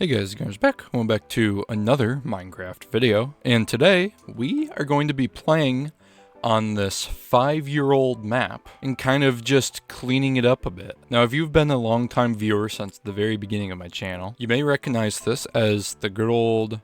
Hey guys, Gunner's back. Welcome back to another Minecraft video. And today, we are going to be playing on this 5-year-old map and kind of just cleaning it up a bit. Now, if you've been a long-time viewer since the very beginning of my channel, you may recognize this as the good old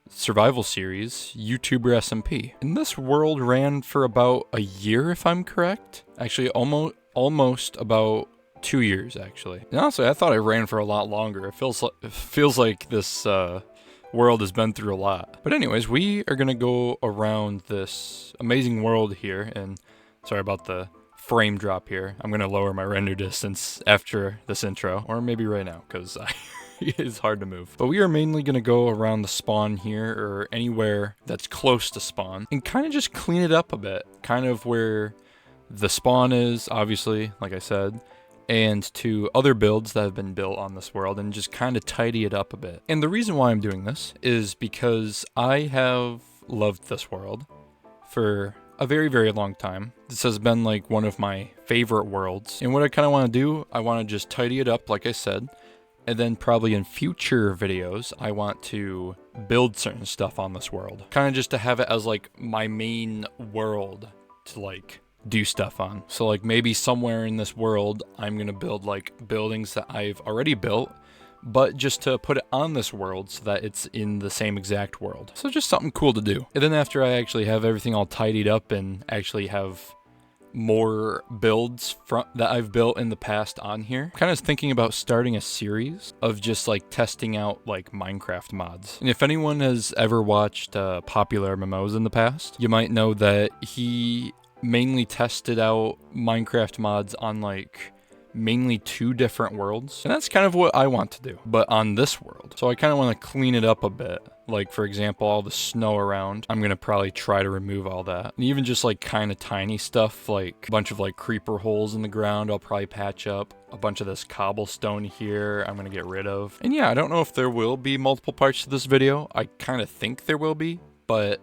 survival series, YouTuber SMP. And this world ran for about a year, if I'm correct. Actually, almost about 2 years, actually. And honestly, I thought it ran for a lot longer. It feels like this world has been through a lot. But anyways, we are gonna go around this amazing world here, and sorry about the frame drop here. I'm gonna lower my render distance after this intro, or maybe right now, because it's hard to move. But we are mainly gonna go around the spawn here, or anywhere that's close to spawn, and kind of just clean it up a bit. Kind of where the spawn is, obviously, like I said, and to other builds that have been built on this world, and just kind of tidy it up a bit. And the reason why I'm doing this is because I have loved this world for a very, very long time. This has been like one of my favorite worlds. And what I kind of want to do, I want to just tidy it up, like I said, and then probably in future videos, I want to build certain stuff on this world. Kind of just to have it as like my main world to like do stuff on. So like maybe somewhere in this world, I'm gonna build like buildings that I've already built, but just to put it on this world so that it's in the same exact world. So just something cool to do. And then after I actually have everything all tidied up and actually have more builds that I've built in the past on here, I'm kind of thinking about starting a series of just like testing out like Minecraft mods. And if anyone has ever watched Popular MMOs in the past, you might know that he mainly tested out Minecraft mods on like mainly 2 different worlds, and that's kind of what I want to do, but on this world. So I kind of want to clean it up a bit. Like, for example, all the snow around, I'm gonna probably try to remove all that. And even just like kind of tiny stuff, like a bunch of like creeper holes in the ground, I'll probably patch up. A bunch of this cobblestone here, I'm gonna get rid of. And yeah, I don't know if there will be multiple parts to this video. I kind of think there will be, but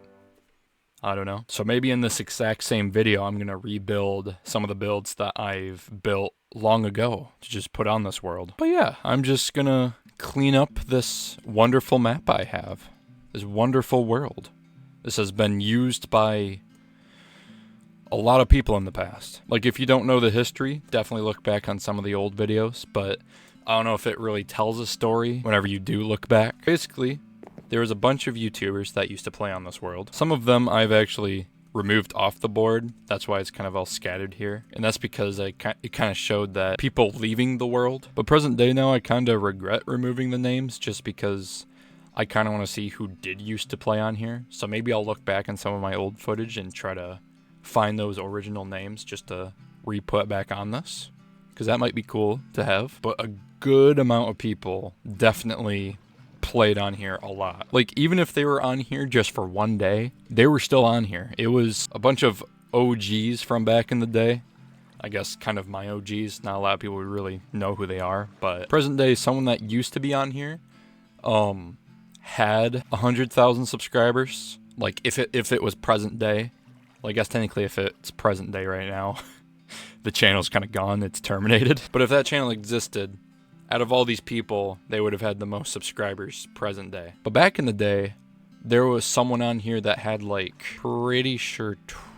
I don't know. So maybe in this exact same video, I'm going to rebuild some of the builds that I've built long ago to just put on this world. But yeah, I'm just going to clean up this wonderful map I have. This wonderful world. This has been used by a lot of people in the past. Like, if you don't know the history, definitely look back on some of the old videos. But I don't know if it really tells a story whenever you do look back. Basically, there was a bunch of YouTubers that used to play on this world. Some of them I've actually removed off the board. That's why it's kind of all scattered here. And that's because it kind of showed that people leaving the world. But present day now, I kind of regret removing the names just because I kind of want to see who did used to play on here. So maybe I'll look back on some of my old footage and try to find those original names just to re-put back on this, because that might be cool to have. But a good amount of people definitely played on here a lot. Like, even if they were on here just for one day, they were still on here. It was a bunch of OGs from back in the day. I guess kind of my OGs. Not a lot of people would really know who they are, but present day, someone that used to be on here had 100,000 subscribers. Like, if it was present day. Well, I guess technically if it's present day right now, the channel's kind of gone, it's terminated. But if that channel existed, out of all these people, they would have had the most subscribers present day. But back in the day, there was someone on here that had like, pretty sure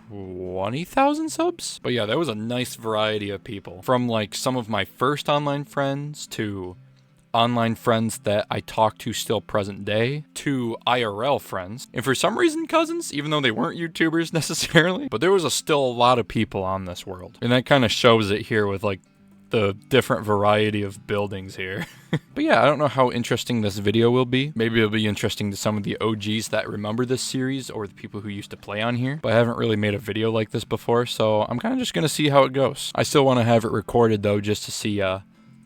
20,000 subs. But yeah, there was a nice variety of people. From like some of my first online friends to online friends that I talk to still present day to IRL friends. And for some reason, cousins, even though they weren't YouTubers necessarily. But there was still a lot of people on this world. And that kind of shows it here with like the different variety of buildings here. But yeah, I don't know how interesting this video will be. Maybe it'll be interesting to some of the OGs that remember this series or the people who used to play on here. But I haven't really made a video like this before, so I'm kind of just going to see how it goes. I still want to have it recorded though, just to see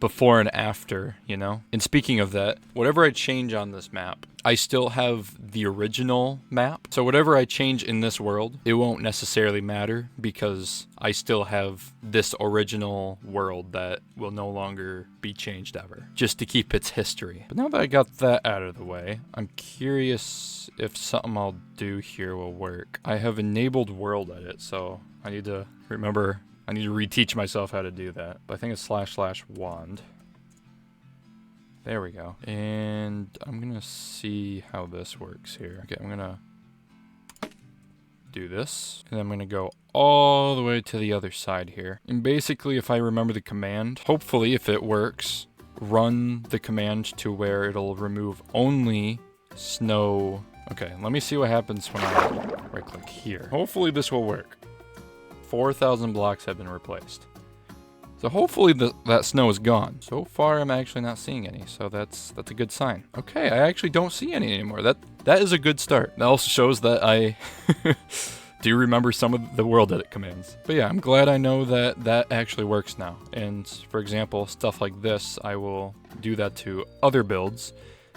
before and after, you know? And speaking of that, whatever I change on this map, I still have the original map. So whatever I change in this world, it won't necessarily matter because I still have this original world that will no longer be changed ever, just to keep its history. But now that I got that out of the way, I'm curious if something I'll do here will work. I have enabled world edit, so I need to remember, I need to reteach myself how to do that. But I think it's //wand. There we go. And I'm gonna see how this works here. Okay, I'm gonna do this, and I'm gonna go all the way to the other side here. And basically, if I remember the command, hopefully if it works, run the command to where it'll remove only snow. Okay, let me see what happens when I right click here. Hopefully this will work. 4,000 blocks have been replaced. So hopefully that snow is gone. So far, I'm actually not seeing any, so that's a good sign. Okay, I actually don't see any anymore. That is a good start. That also shows that I do remember some of the world edit commands. But yeah, I'm glad I know that actually works now. And for example, stuff like this, I will do that to other builds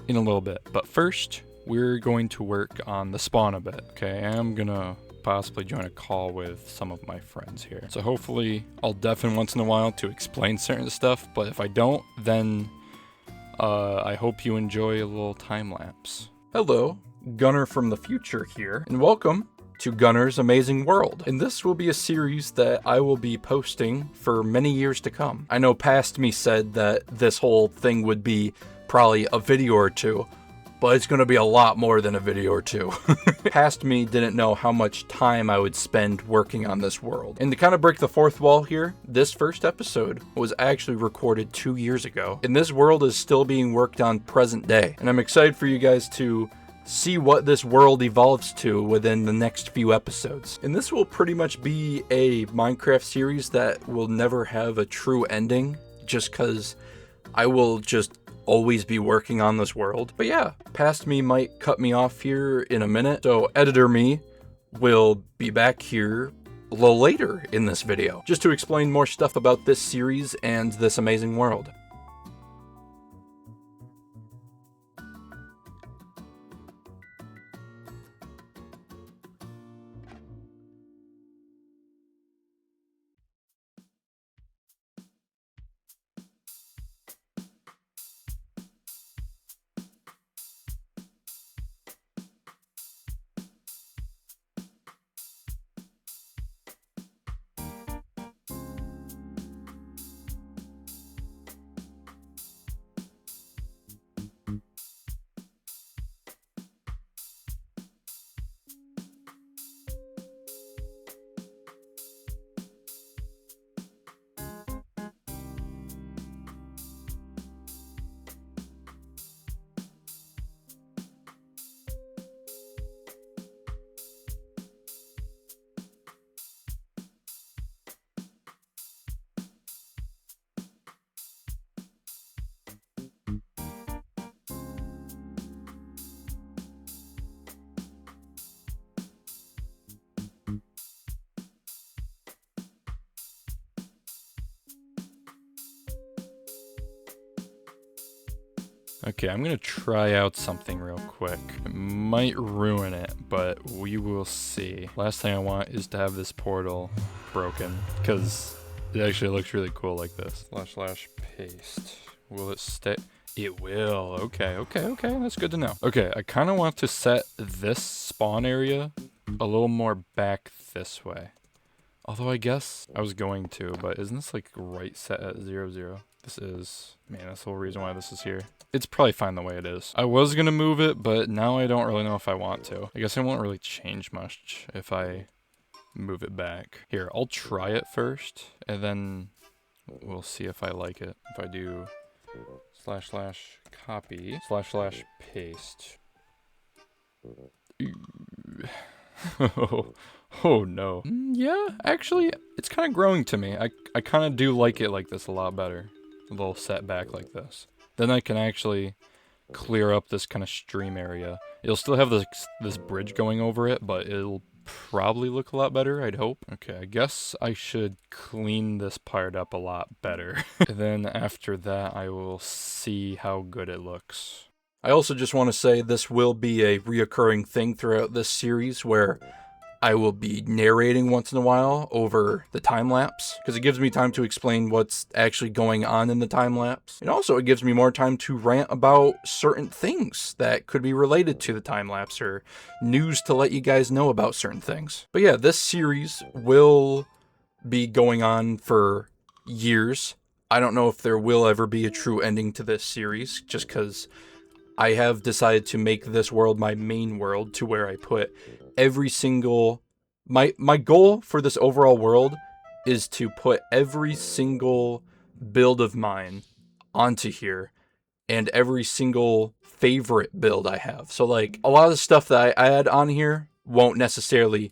in a little bit. But first, we're going to work on the spawn a bit. Okay, I'm gonna possibly join a call with some of my friends here. So hopefully I'll deafen once in a while to explain certain stuff, but if I don't, then I hope you enjoy a little time lapse. Hello, Gunnar from the future here, and welcome to Gunnar's Amazing World. And this will be a series that I will be posting for many years to come. I know past me said that this whole thing would be probably a video or two, but it's gonna be a lot more than a video or two. Past me didn't know how much time I would spend working on this world. And to kind of break the fourth wall here, this first episode was actually recorded 2 years ago. And this world is still being worked on present day. And I'm excited for you guys to see what this world evolves to within the next few episodes. And this will pretty much be a Minecraft series that will never have a true ending, just because I will just always be working on this world. But yeah, past me might cut me off here in a minute, so editor me will be back here a little later in this video, just to explain more stuff about this series and this amazing world. Okay, I'm gonna try out something real quick. It might ruin it, but we will see. Last thing I want is to have this portal broken, because it actually looks really cool like this. / paste. Will it stay? It will. Okay, that's good to know. Okay, I kind of want to set this spawn area a little more back this way. Although I guess I was going to, but isn't this like right set at 0, 0? This is, man, that's the whole reason why this is here. It's probably fine the way it is. I was gonna move it, but now I don't really know if I want to. I guess it won't really change much if I move it back. Here, I'll try it first, and then we'll see if I like it. If I do / copy / paste. Oh no. Yeah, actually, it's kind of growing to me. I kind of do like it like this a lot better. A little setback like this. Then I can actually clear up this kind of stream area. You'll still have this bridge going over it, but it'll probably look a lot better, I'd hope. Okay, I guess I should clean this part up a lot better. And then after that, I will see how good it looks. I also just want to say this will be a reoccurring thing throughout this series where I will be narrating once in a while over the time lapse, because it gives me time to explain what's actually going on in the time lapse. And also it gives me more time to rant about certain things that could be related to the time lapse, or news to let you guys know about certain things. But yeah, this series will be going on for years. I don't know if there will ever be a true ending to this series, just because I have decided to make this world my main world, to where I put every single... My goal for this overall world is to put every single build of mine onto here, and every single favorite build I have. So like, a lot of the stuff that I add on here won't necessarily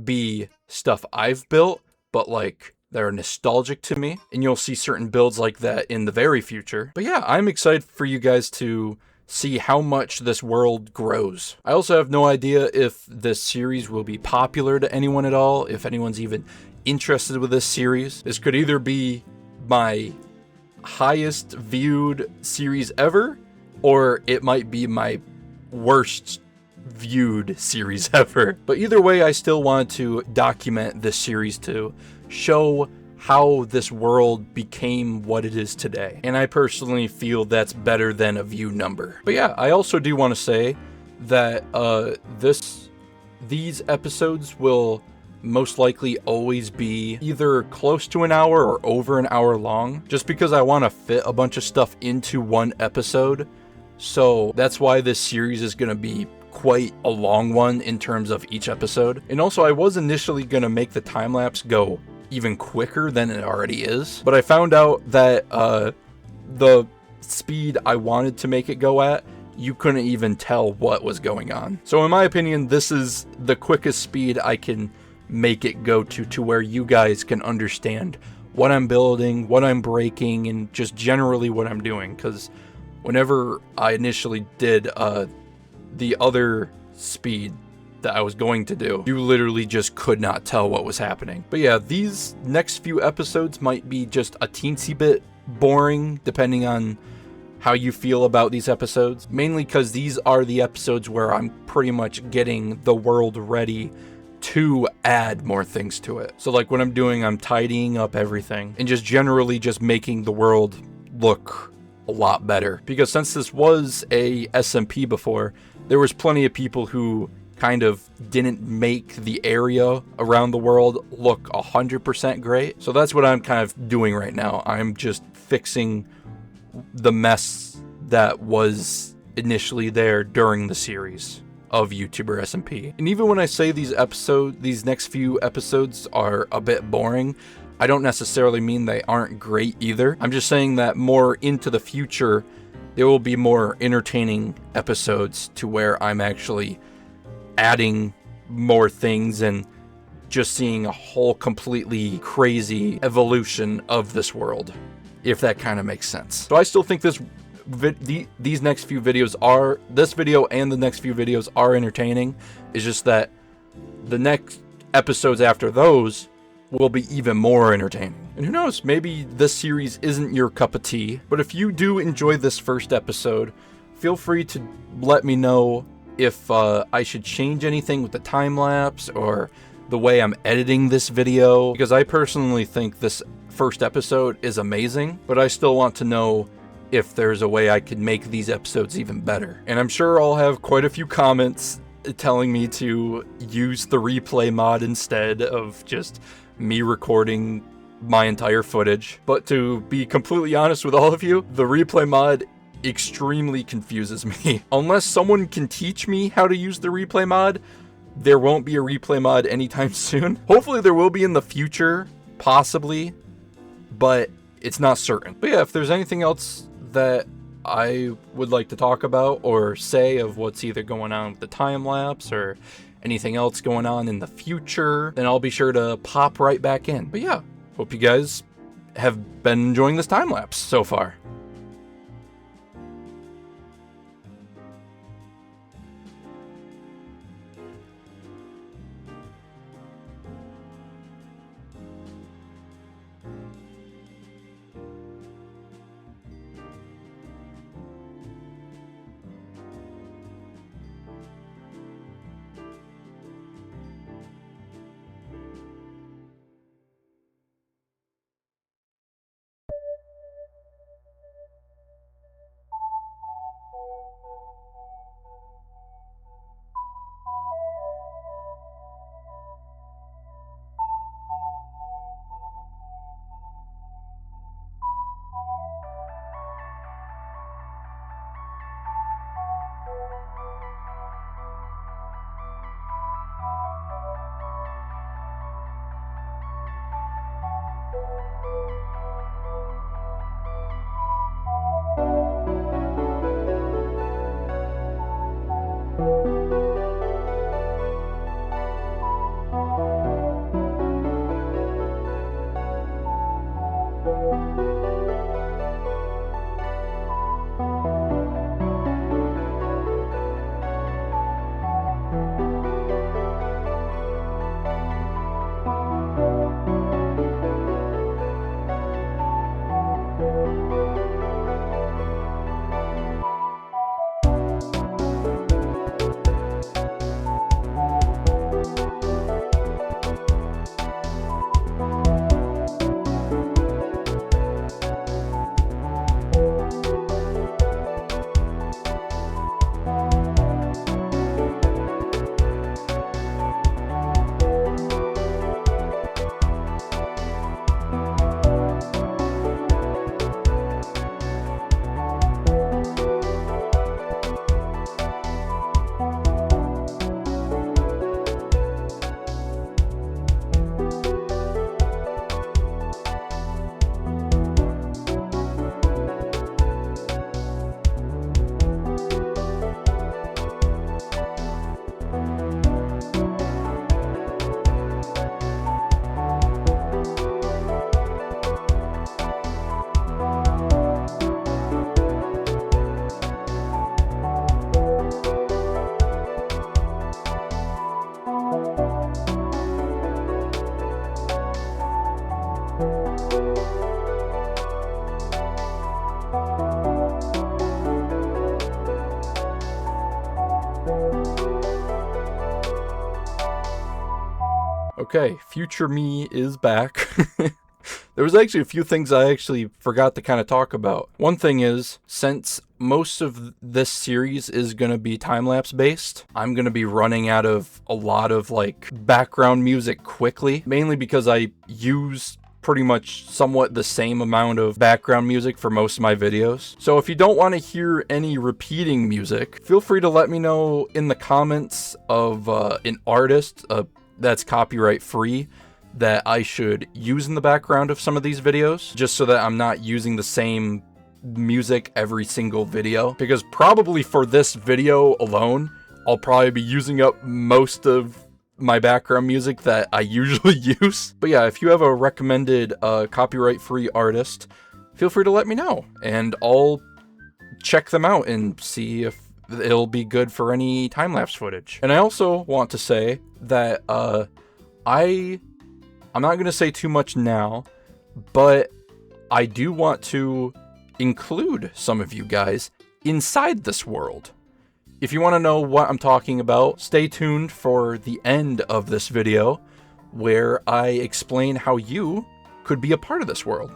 be stuff I've built, but like, that are nostalgic to me, and you'll see certain builds like that in the very future. But yeah, I'm excited for you guys to see how much this world grows. I also have no idea if this series will be popular to anyone at all, if anyone's even interested with this series. This could either be my highest viewed series ever, or it might be my worst viewed series ever. But either way, I still wanted to document this series to show how this world became what it is today. And I personally feel that's better than a view number. But yeah, I also do want to say that these episodes will most likely always be either close to an hour or over an hour long, just because I want to fit a bunch of stuff into one episode. So that's why this series is going to be quite a long one in terms of each episode. And also, I was initially going to make the time lapse go even quicker than it already is, but I found out that the speed I wanted to make it go at, you couldn't even tell what was going on. So in my opinion, this is the quickest speed I can make it go to where you guys can understand what I'm building, what I'm breaking, and just generally what I'm doing. Because whenever I initially did the other speed that I was going to do, you literally just could not tell what was happening. But yeah, these next few episodes might be just a teensy bit boring, depending on how you feel about these episodes. Mainly because these are the episodes where I'm pretty much getting the world ready to add more things to it. So like what I'm doing, I'm tidying up everything and just generally just making the world look a lot better. Because since this was a SMP before, there was plenty of people who kind of didn't make the area around the world look 100% great. So that's what I'm kind of doing right now. I'm just fixing the mess that was initially there during the series of YouTuber SMP. And even when I say these next few episodes are a bit boring, I don't necessarily mean they aren't great either. I'm just saying that more into the future, there will be more entertaining episodes to where I'm actually adding more things and just seeing a whole completely crazy evolution of this world, if that kind of makes sense. So I still think these next few videos are, this video and the next few videos are entertaining. It's just that the next episodes after those will be even more entertaining. And who knows, maybe this series isn't your cup of tea, but if you do enjoy this first episode, feel free to let me know if I should change anything with the time lapse or the way I'm editing this video, because I personally think this first episode is amazing, but I still want to know if there's a way I could make these episodes even better. And I'm sure I'll have quite a few comments telling me to use the replay mod instead of just me recording my entire footage. But to be completely honest with all of you, the replay mod extremely confuses me. Unless someone can teach me how to use the replay mod, there won't be a replay mod anytime soon. Hopefully there will be in the future, possibly, but it's not certain. But yeah, if there's anything else that I would like to talk about or say of what's either going on with the time lapse or anything else going on in the future, then I'll be sure to pop right back in. But yeah, hope you guys have been enjoying this time lapse so far. Okay, future me is back. There was actually a few things I actually forgot to kind of talk about. One thing is, since most of this series is going to be time-lapse based, I'm going to be running out of a lot of like background music quickly, mainly because I use pretty much somewhat the same amount of background music for most of my videos. So if you don't want to hear any repeating music, feel free to let me know in the comments of an artist that's copyright free that I should use in the background of some of these videos, just so that I'm not using the same music every single video, because probably for this video alone, I'll probably be using up most of my background music that I usually use. But yeah, if you have a recommended copyright-free artist, feel free to let me know, and I'll check them out and see if it'll be good for any time-lapse footage. And I also want to say that I'm not going to say too much now, but I do want to include some of you guys inside this world. If you want to know what I'm talking about, stay tuned for the end of this video, where I explain how you could be a part of this world.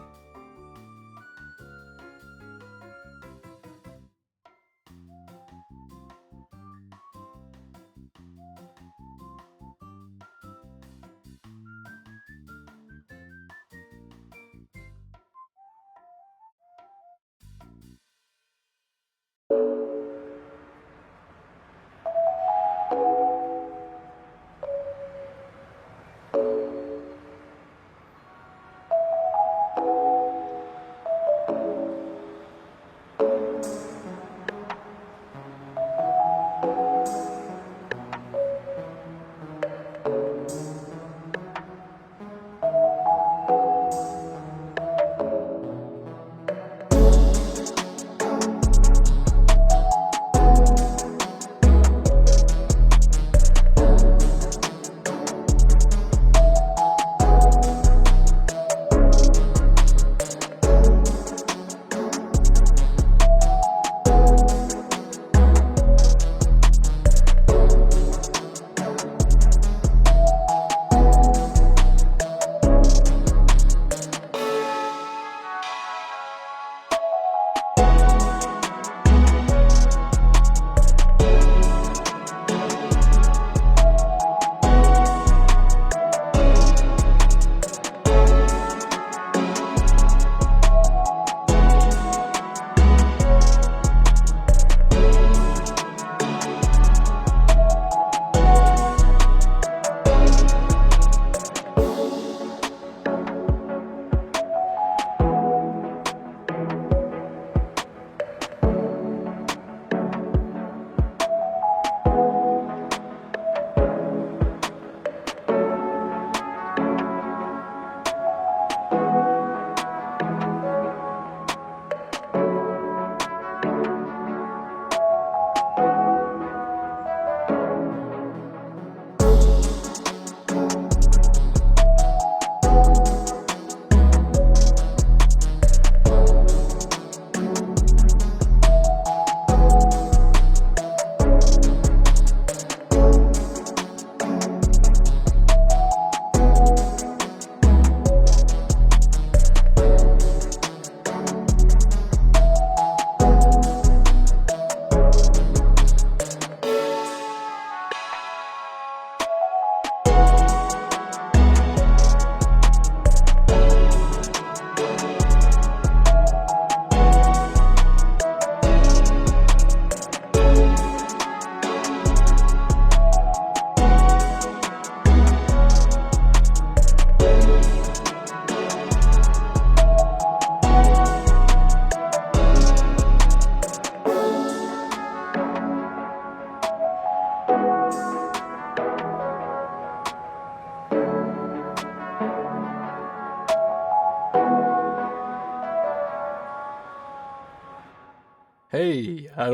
Hey, I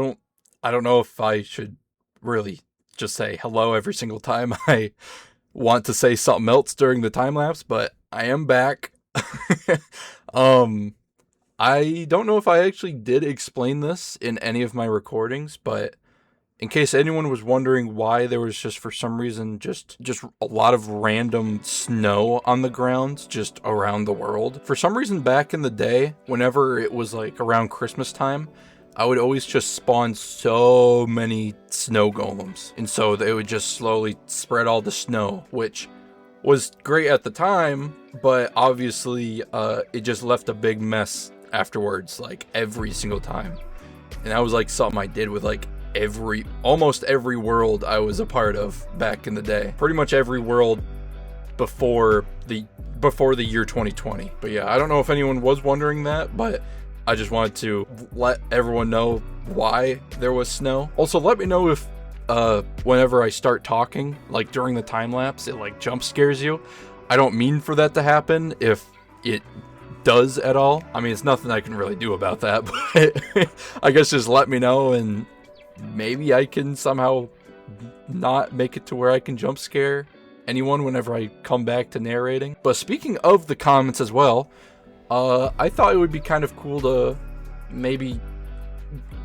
don't know if I should really just say hello every single time I want to say something else during the time lapse, but I am back. I don't know if I actually did explain this in any of my recordings, but In case anyone was wondering why there was just for some reason just a lot of random snow on the ground just around the world. For some reason back in the day, whenever it was like around Christmas time, I would always just spawn so many snow golems. And so they would just slowly spread all the snow, which was great at the time, but obviously it just left a big mess afterwards, like every single time. And that was like something I did with like almost every world I was a part of back in the day. Pretty much every world before the year 2020. But yeah, I don't know if anyone was wondering that, but I just wanted to let everyone know why there was snow. Also, let me know if whenever I start talking, like during the time lapse, it like jump scares you. I don't mean for that to happen. If it does at all, I mean, it's nothing I can really do about that, but I guess just let me know and maybe I can somehow not make it to where I can jump scare anyone whenever I come back to narrating. But speaking of the comments as well, I thought it would be kind of cool to maybe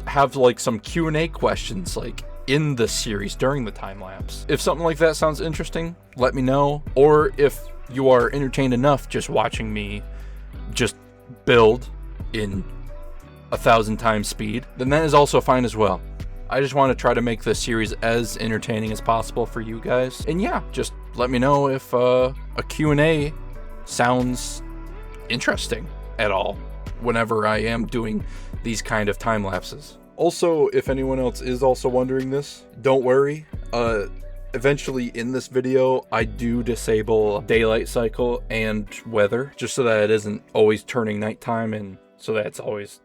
have like some Q&A questions like in this series during the time lapse. If something like that sounds interesting, let me know. Or if you are entertained enough just watching me just build in 1,000 times speed, then that is also fine as well. I just want to try to make this series as entertaining as possible for you guys. And yeah, just let me know if a Q&A sounds interesting at all whenever I am doing these kind of time lapses. Also, if anyone else is also wondering this, don't worry. Eventually in this video, I do disable daylight cycle and weather just so that it isn't always turning nighttime and so that it's always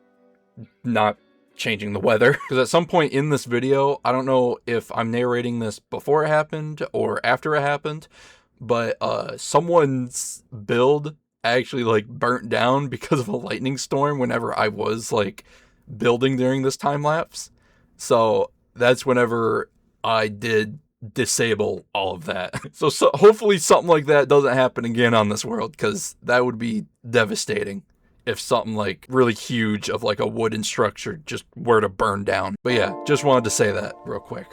not changing the weather. Because at some point in this video, I don't know if I'm narrating this before it happened or after it happened, but someone's build actually like burnt down because of a lightning storm whenever I was like building during this time lapse. So that's whenever I did disable all of that. So hopefully something like that doesn't happen again on this world, because that would be devastating if something like really huge of like a wooden structure just were to burn down. But yeah, just wanted to say that real quick.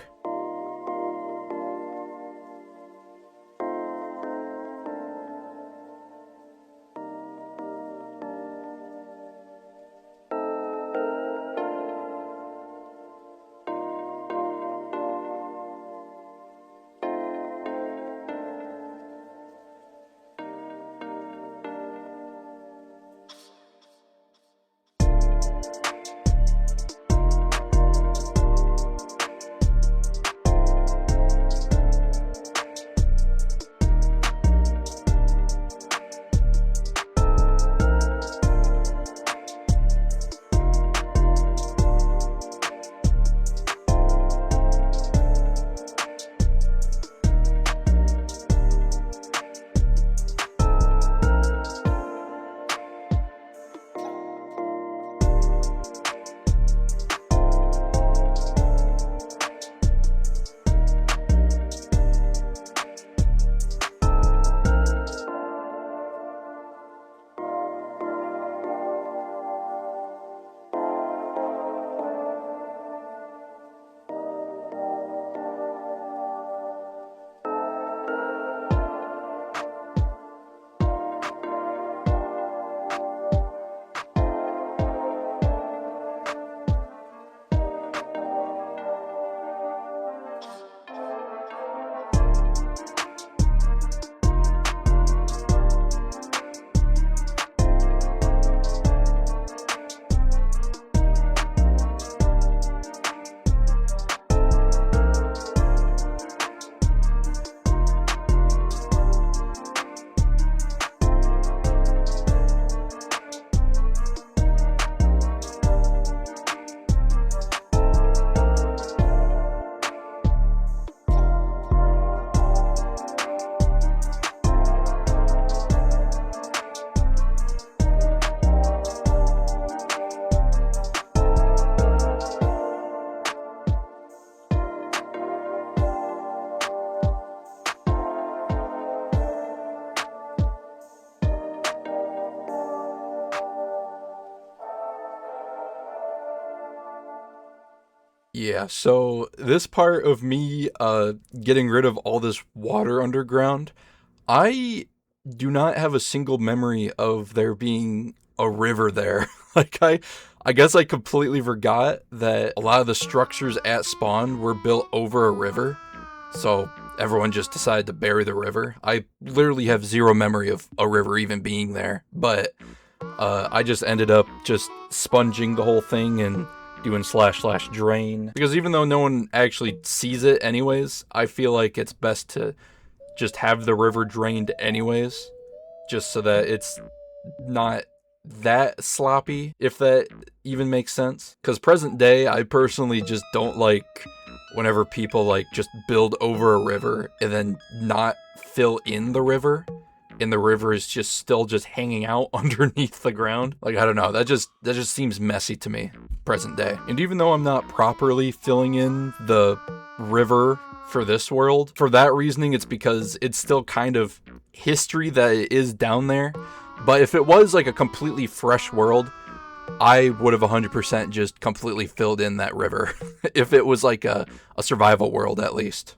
Yeah, so this part of me getting rid of all this water underground, I do not have a single memory of there being a river there. like I guess I completely forgot that a lot of the structures at spawn were built over a river. So everyone just decided to bury the river. I literally have zero memory of a river even being there, but I just ended up just sponging the whole thing and doing slash drain. Because even though no one actually sees it anyways, I feel like it's best to just have the river drained anyways, just so that it's not that sloppy, if that even makes sense. Because present day, I personally just don't like whenever people like just build over a river and then not fill in the river, and the river is just still just hanging out underneath the ground. Like, I don't know, that just seems messy to me present day. And even though I'm not properly filling in the river for this world, for that reasoning, it's because it's still kind of history that it is down there. But if it was like a completely fresh world, I would have 100% just completely filled in that river. if it was like a survival world, at least.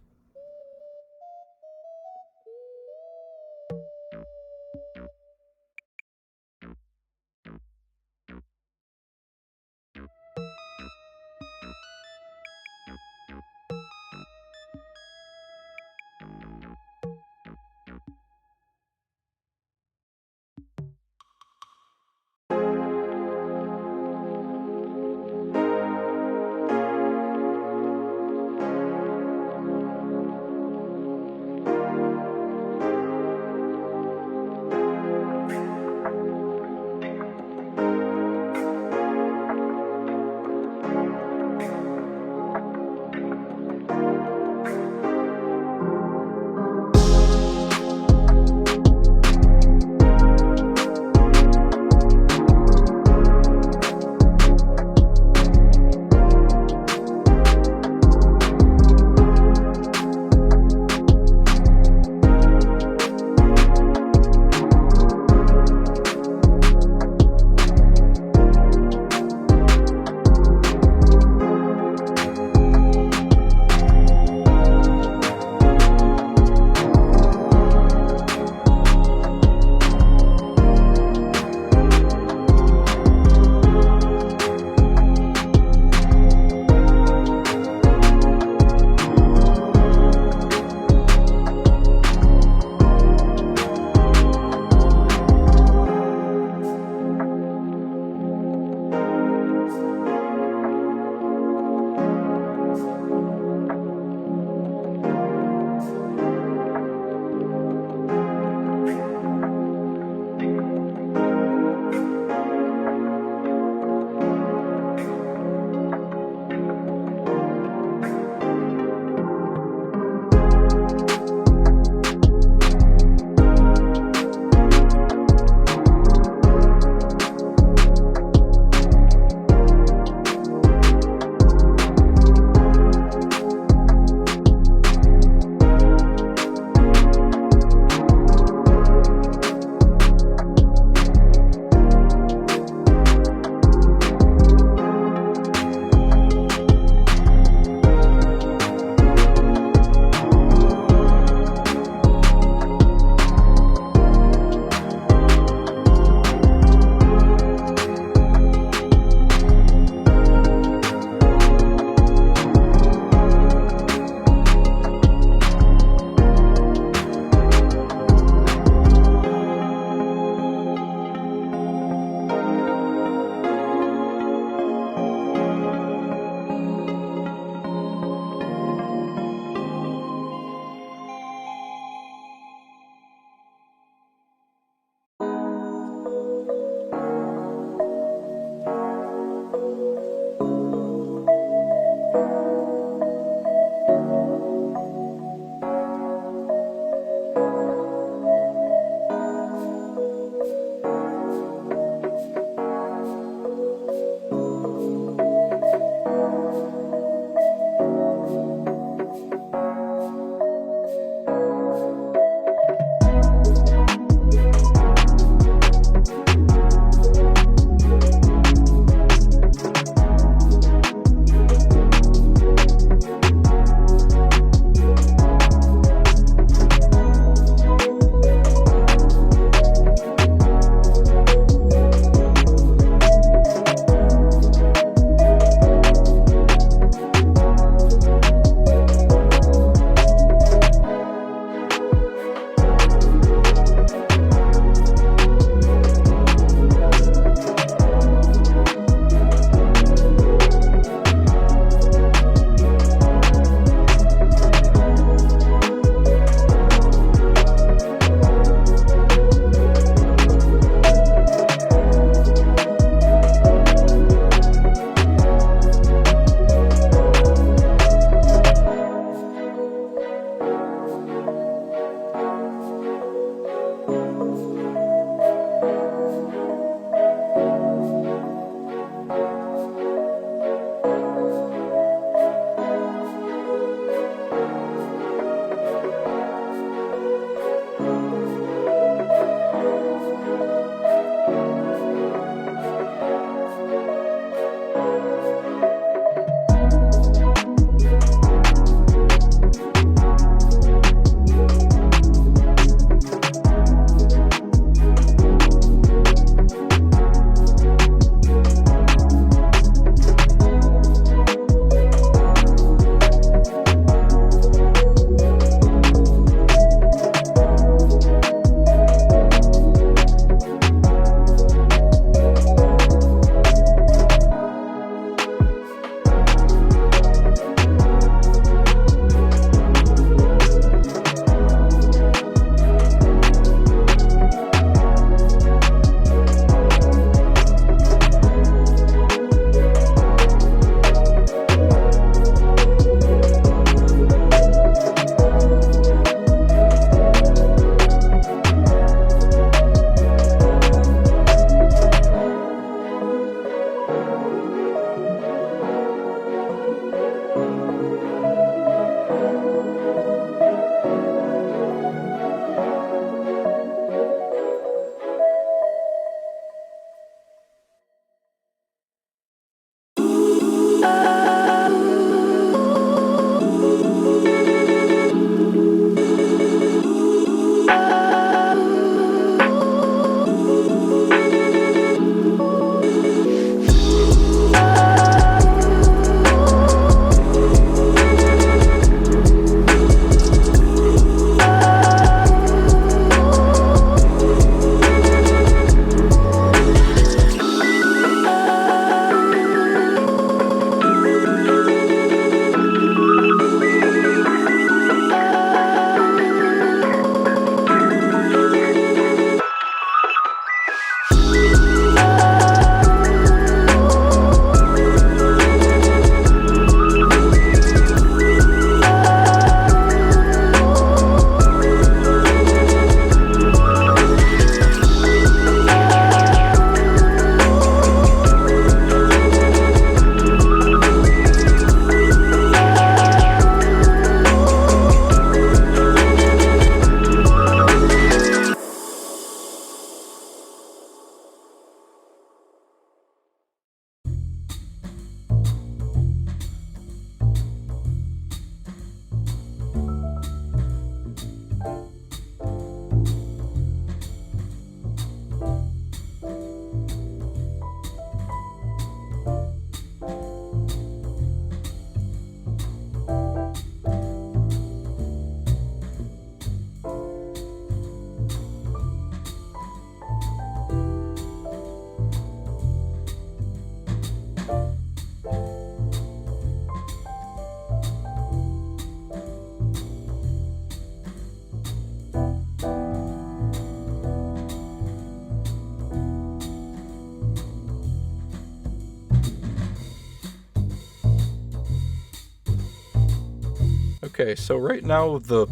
Okay, so right now the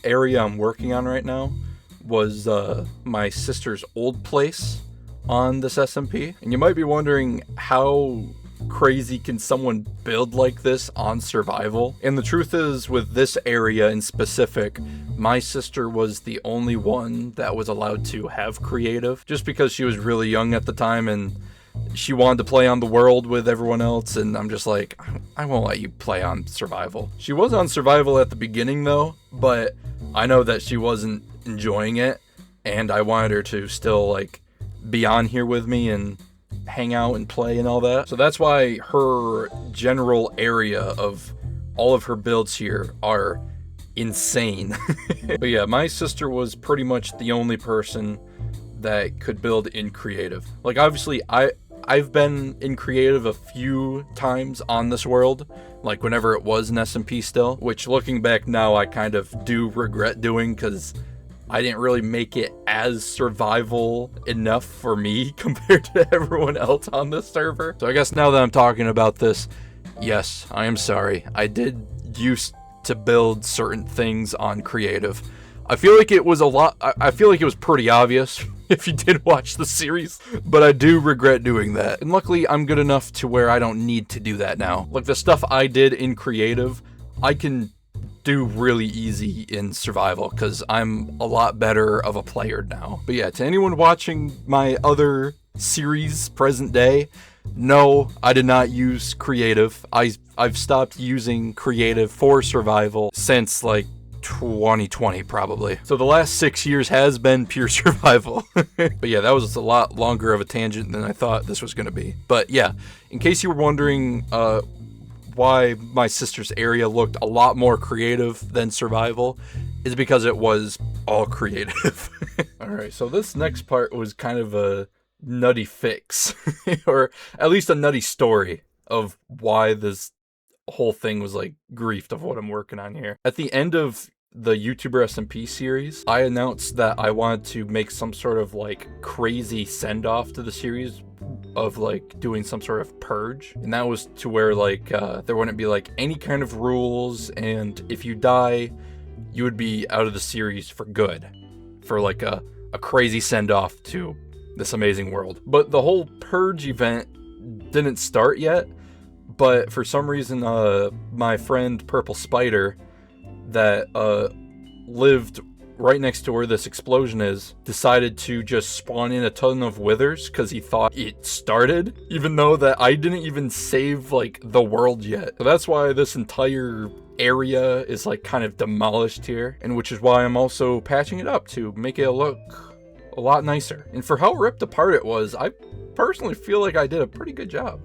area I'm working on right now was my sister's old place on this SMP. And you might be wondering, how crazy can someone build like this on survival? And the truth is, with this area in specific, my sister was the only one that was allowed to have creative, just because she was really young at the time and she wanted to play on the world with everyone else, and I'm just like, I won't let you play on survival. She was on survival at the beginning though, but I know that she wasn't enjoying it, and I wanted her to still like be on here with me and hang out and play and all that. So that's why her general area of all of her builds here are insane. But yeah, my sister was pretty much the only person that could build in creative. Like obviously I've been in creative a few times on this world, like whenever it was an SMP still, which looking back now I kind of do regret doing, because I didn't really make it as survival enough for me compared to everyone else on this server. So I guess now that I'm talking about this, yes, I am sorry. I did used to build certain things on creative. I feel like it was I feel like it was pretty obvious if you did watch the series, but I do regret doing that. And luckily I'm good enough to where I don't need to do that now. Like the stuff I did in creative, I can do really easy in survival because I'm a lot better of a player now. But yeah, to anyone watching my other series present day, no, I did not use creative. I've stopped using creative for survival since like 2020 probably. So the last 6 years has been pure survival. But yeah, that was a lot longer of a tangent than I thought this was going to be. But yeah, in case you were wondering why my sister's area looked a lot more creative than survival, is because it was all creative. Alright, so this next part was kind of a nutty fix, or at least a nutty story of why this whole thing was like griefed of what I'm working on here. At the end of the YouTuber SMP series, I announced that I wanted to make some sort of like crazy send-off to the series of like doing some sort of purge, and that was to where like there wouldn't be like any kind of rules, and if you die you would be out of the series for good, for like a crazy send-off to this amazing world. But the whole purge event didn't start yet, but for some reason my friend Purple Spider that lived right next to where this explosion is decided to just spawn in a ton of withers because he thought it started, even though that I didn't even save like the world yet. So that's why this entire area is like kind of demolished here, and which is why I'm also patching it up to make it look a lot nicer. And for how ripped apart it was, I personally feel like I did a pretty good job.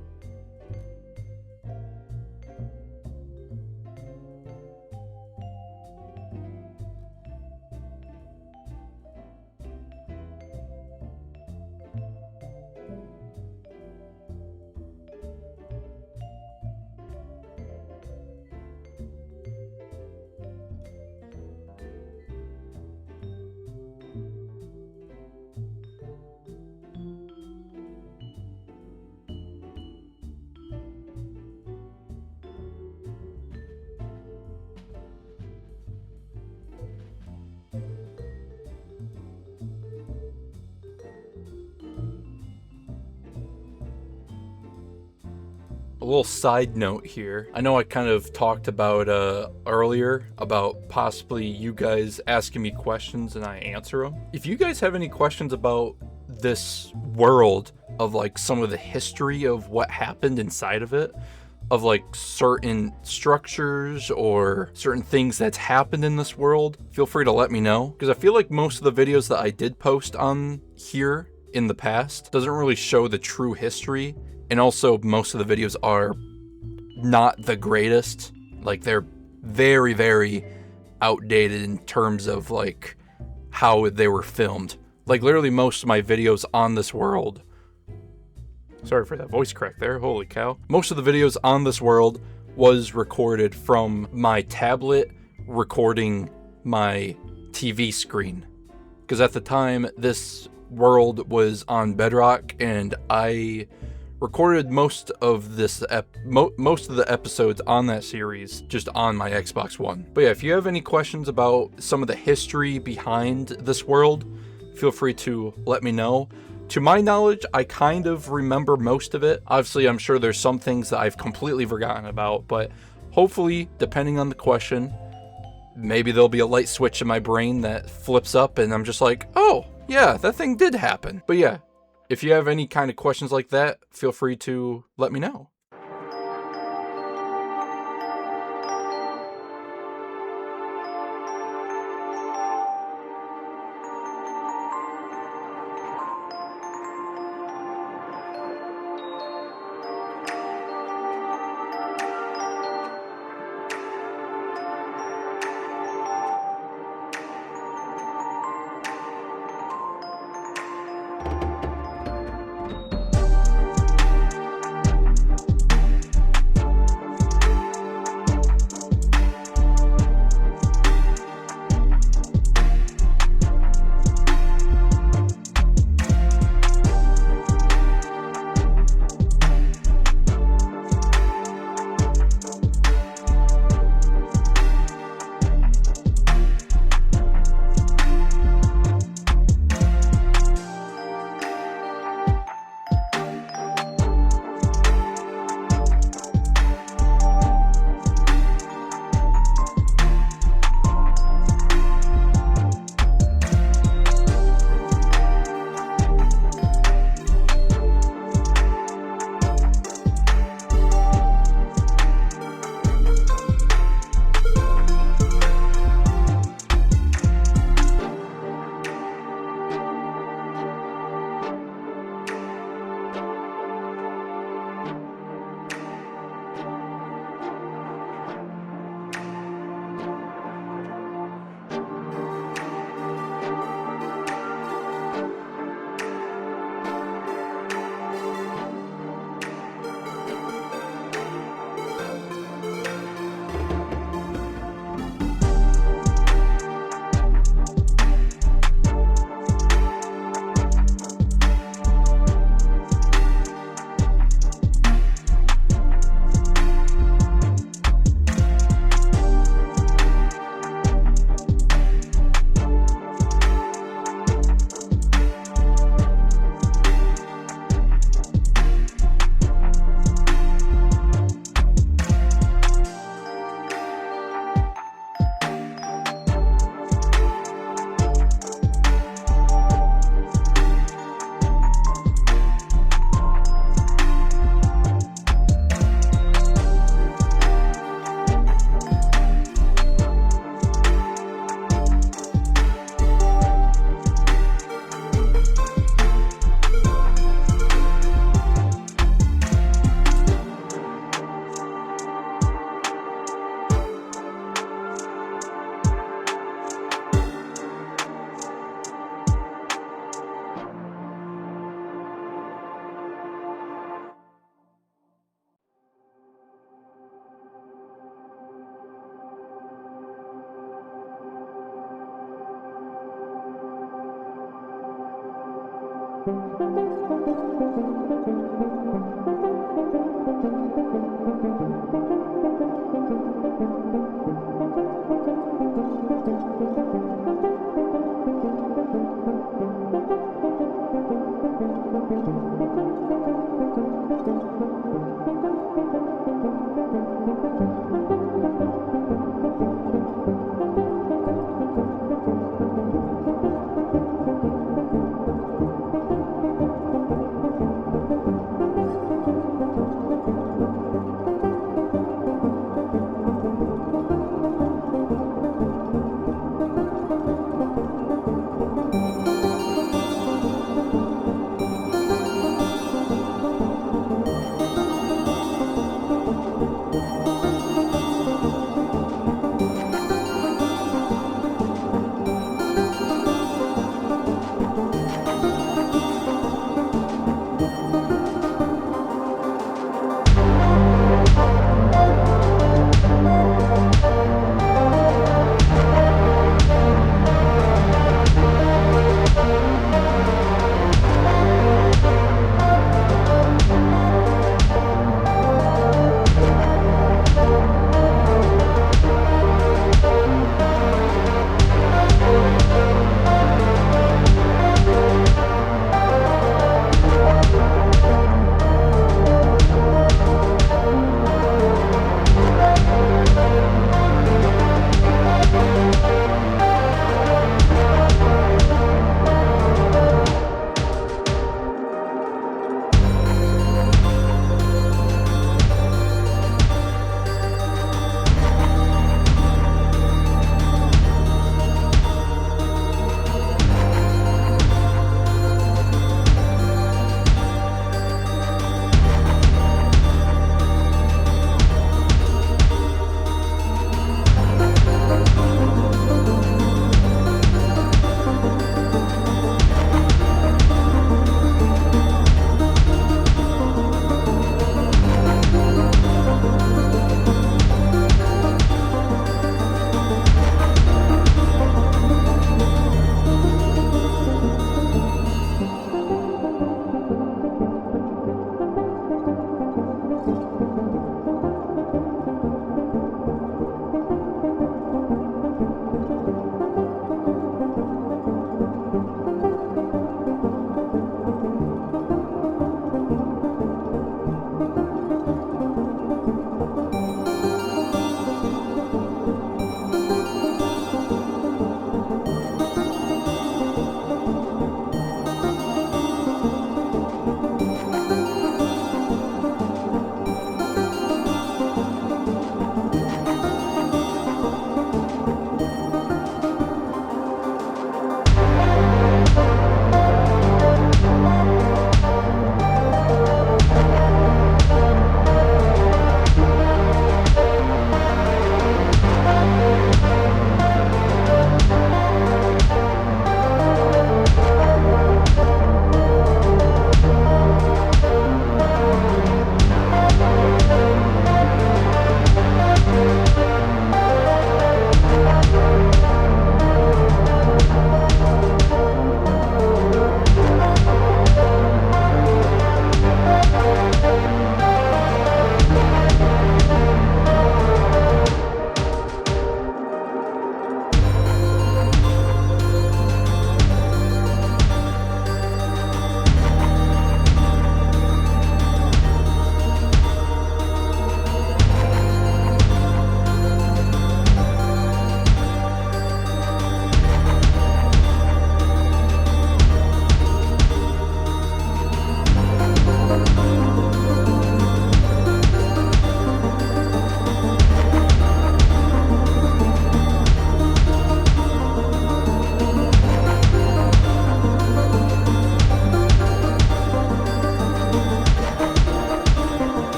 A little side note here. I know I kind of talked about earlier about possibly you guys asking me questions and I answer them. If you guys have any questions about this world, of like some of the history of what happened inside of it, of like certain structures or certain things that's happened in this world, feel free to let me know, because I feel like most of the videos that I did post on here in the past doesn't really show the true history. And also, most of the videos are not the greatest. Like, they're very, very outdated in terms of, like, how they were filmed. Like, literally most of my videos on this world... Sorry for that voice crack there, holy cow. Most of the videos on this world was recorded from my tablet recording my TV screen. Because at the time, this world was on Bedrock, and I recorded most of most of the episodes on that series just on my Xbox One. But yeah, if you have any questions about some of the history behind this world, feel free to let me know. To my knowledge, I kind of remember most of it. Obviously, I'm sure there's some things that I've completely forgotten about, but hopefully, depending on the question, maybe there'll be a light switch in my brain that flips up and I'm just like, oh, yeah, that thing did happen. But yeah, if you have any kind of questions like that, feel free to let me know.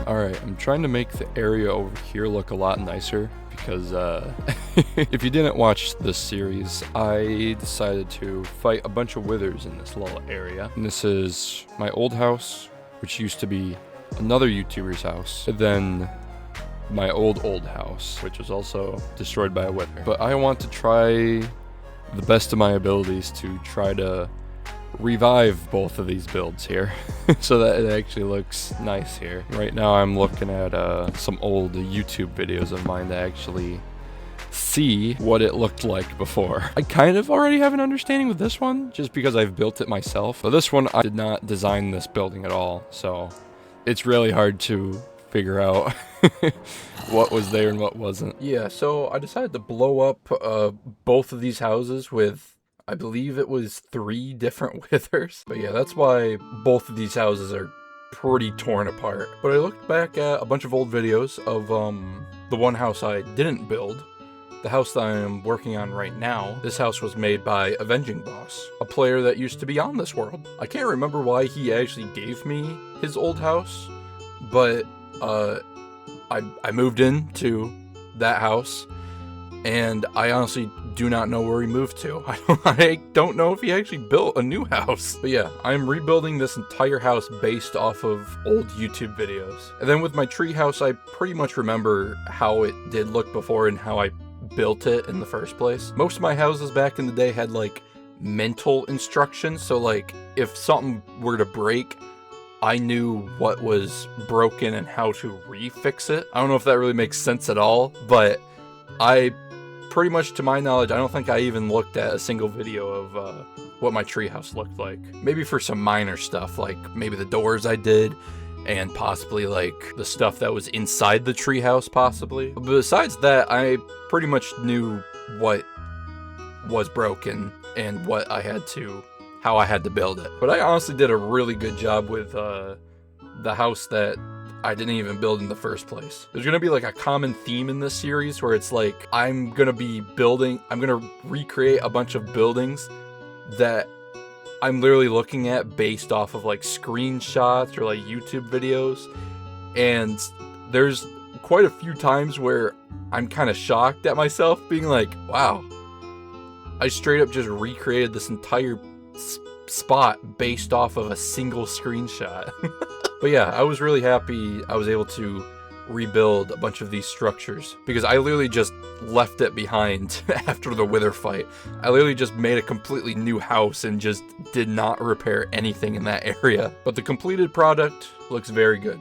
Alright, I'm trying to make the area over here look a lot nicer because if you didn't watch this series, I decided to fight a bunch of withers in this little area. And this is my old house, which used to be another YouTuber's house, and then my old house, which was also destroyed by a wither. But I want to try the best of my abilities to try to revive both of these builds here so that it actually looks nice here. Right now I'm looking at some old YouTube videos of mine to actually see what it looked like before. I kind of already have an understanding with this one just because I've built it myself. But this one, I did not design this building at all, so it's really hard to figure out what was there and what wasn't. Yeah, so I decided to blow up both of these houses with, I believe it was 3 different withers. But yeah, that's why both of these houses are pretty torn apart. But I looked back at a bunch of old videos of the one house I didn't build. The house that I am working on right now, this house was made by Avenging Boss, a player that used to be on this world. I can't remember why he actually gave me his old house, but I moved into that house, and I honestly do not know where he moved to. I don't know if he actually built a new house. But yeah, I'm rebuilding this entire house based off of old YouTube videos. And then with my tree house, I pretty much remember how it did look before and how I built it in the first place. Most of my houses back in the day had like mental instructions, so like if something were to break, I knew what was broken and how to refix it. I don't know if that really makes sense at all, but I pretty much, to my knowledge, I don't think I even looked at a single video of what my treehouse looked like. Maybe for some minor stuff, like maybe the doors I did, and possibly like the stuff that was inside the treehouse, possibly. But besides that, I pretty much knew what was broken and what I had to, how I had to build it. But I honestly did a really good job with the house that I didn't even build in the first place. There's gonna be like a common theme in this series where it's like I'm gonna recreate a bunch of buildings that I'm literally looking at based off of like screenshots or like YouTube videos, and there's quite a few times where I'm kind of shocked at myself being like, wow, I straight up just recreated this entire spot based off of a single screenshot. But yeah, I was really happy I was able to rebuild a bunch of these structures because I literally just left it behind after the wither fight. I literally just made a completely new house and just did not repair anything in that area. But the completed product looks very good.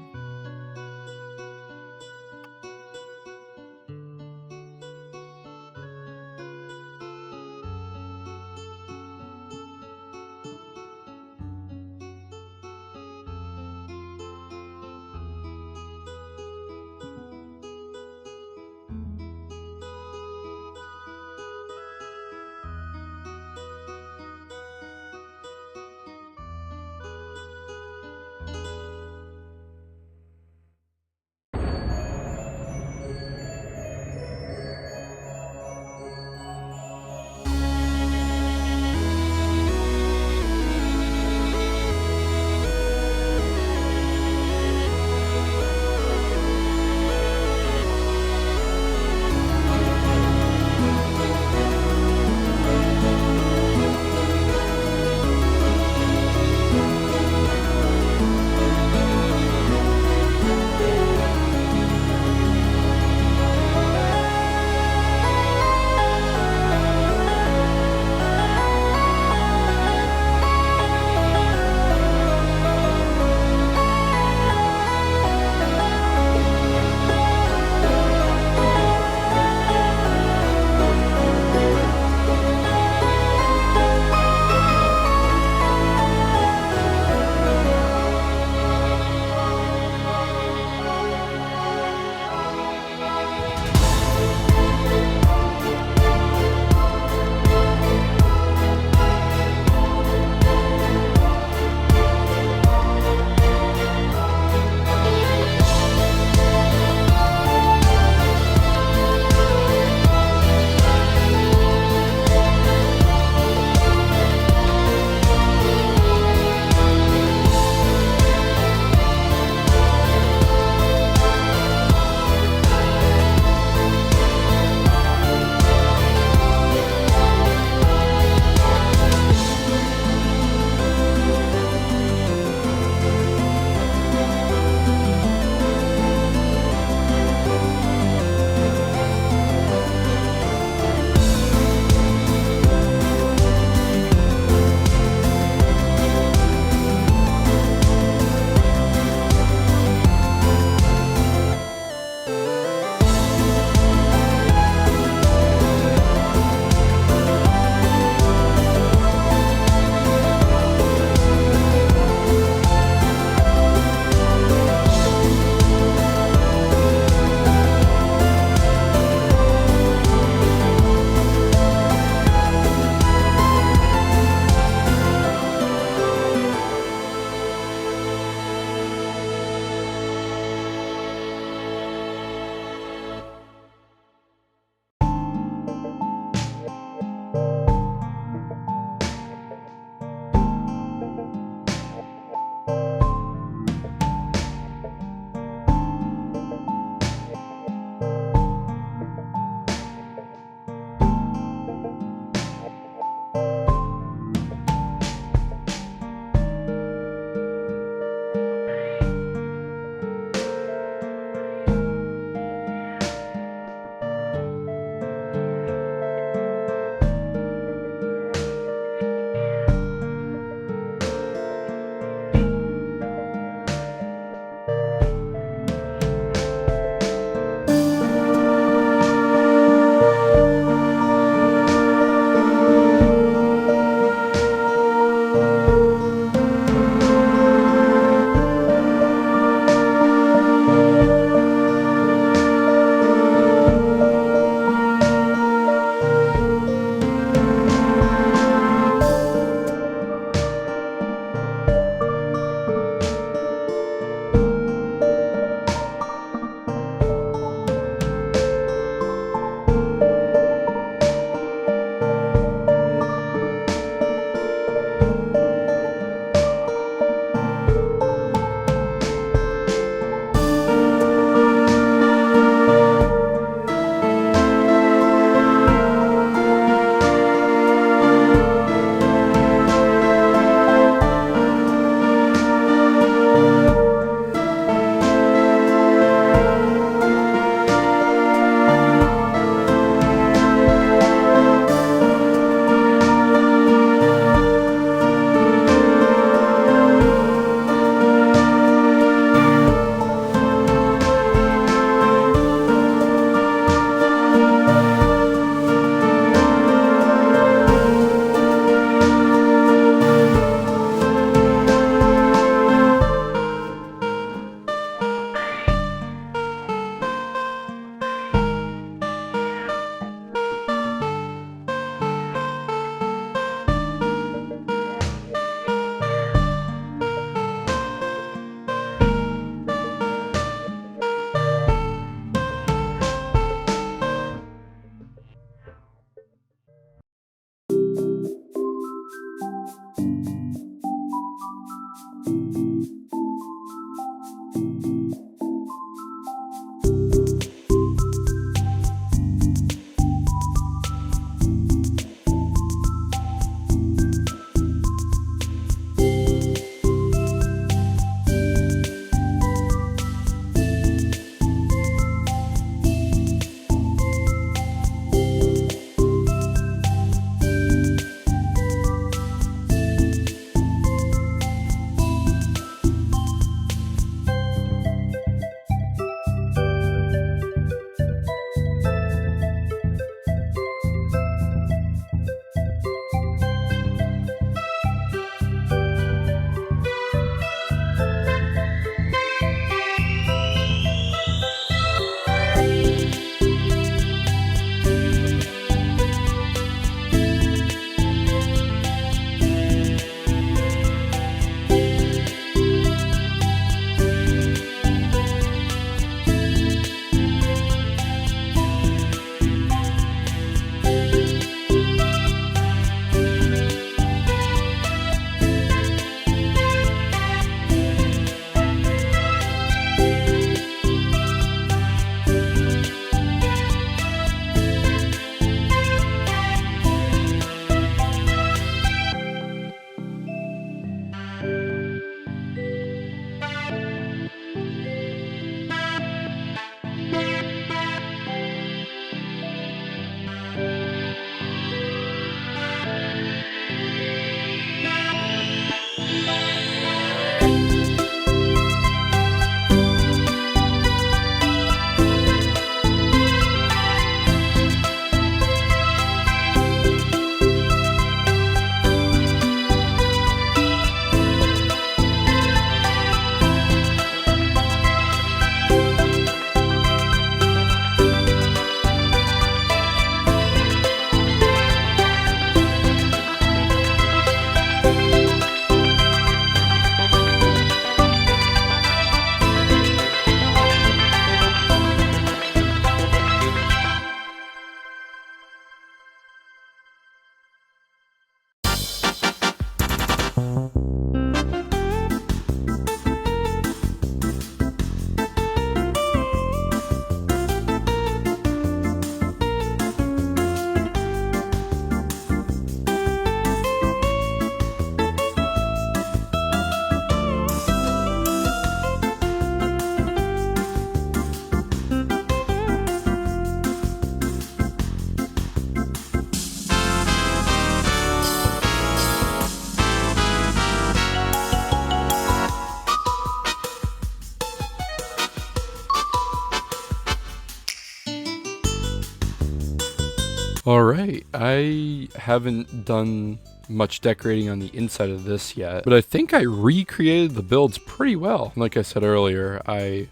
All right, I haven't done much decorating on the inside of this yet, but I think I recreated the builds pretty well. Like I said earlier, I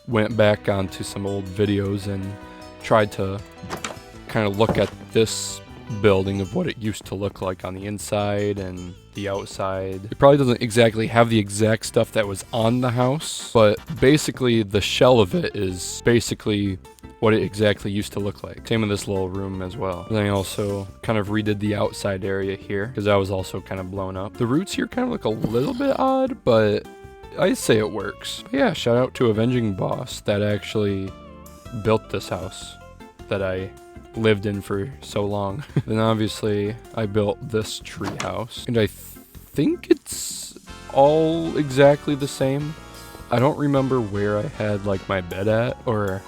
went back onto some old videos and tried to kind of look at this building of what it used to look like on the inside and the outside. It probably doesn't exactly have the exact stuff that was on the house, but basically the shell of it is basically what it exactly used to look like. Same with this little room as well. Then I also kind of redid the outside area here because that was also kind of blown up. The roots here kind of look a little bit odd, but I'd say it works. But yeah, shout out to Avenging Boss that actually built this house that I lived in for so long. Then obviously I built this tree house, and I think it's all exactly the same. I don't remember where I had like my bed at or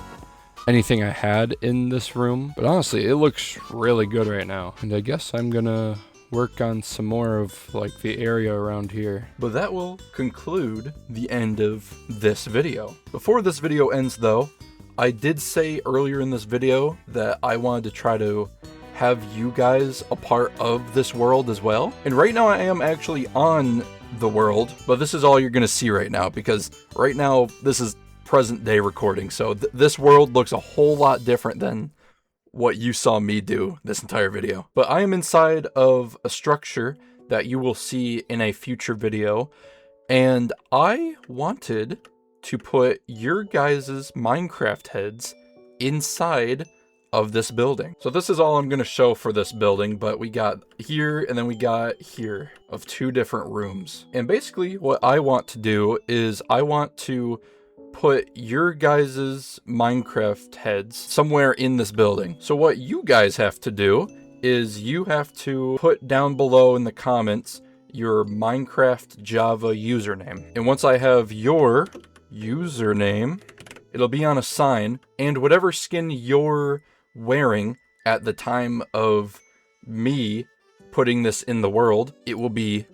anything I had in this room, but honestly it looks really good right now. And I guess I'm gonna work on some more of like the area around here. But that will conclude the end of this video. Before this video ends though, I did say earlier in this video that I wanted to try to have you guys a part of this world as well. And right now I am actually on the world, but this is all you're gonna see right now because right now this is present day recording. So this world looks a whole lot different than what you saw me do this entire video. But I am inside of a structure that you will see in a future video. And I wanted to put your guys' Minecraft heads inside of this building. So this is all I'm gonna show for this building, but we got here and then we got here of two different rooms. And basically what I want to do is I want to put your guys' Minecraft heads somewhere in this building. So what you guys have to do is you have to put down below in the comments your Minecraft Java username. And once I have your username, it'll be on a sign, and whatever skin you're wearing at the time of me putting this in the world, it will be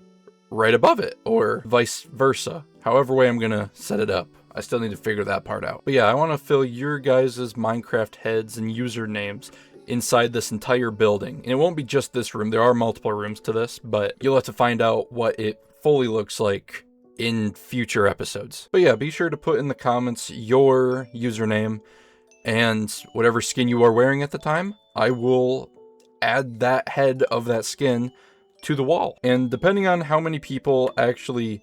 right above it, or vice versa. However way I'm gonna set it up. I still need to figure that part out. But yeah, I want to fill your guys' Minecraft heads and usernames inside this entire building. And it won't be just this room. There are multiple rooms to this, but you'll have to find out what it fully looks like in future episodes. But yeah, be sure to put in the comments your username and whatever skin you are wearing at the time. I will add that head of that skin to the wall. And depending on how many people actually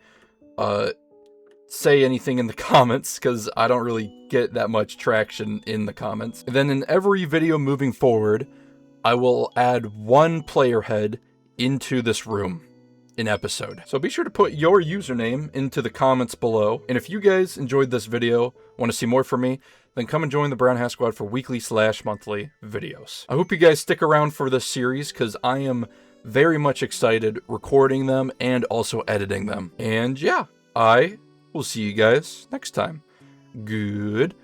say anything in the comments, because I don't really get that much traction in the comments, and then in every video moving forward, I will add one player head into this room in episode. So be sure to put your username into the comments below. And if you guys enjoyed this video, want to see more from me, then come and join the Brown Hat Squad for weekly/monthly videos. I hope you guys stick around for this series because I am very much excited recording them and also editing them. And yeah, I will see you guys next time. Goodbye.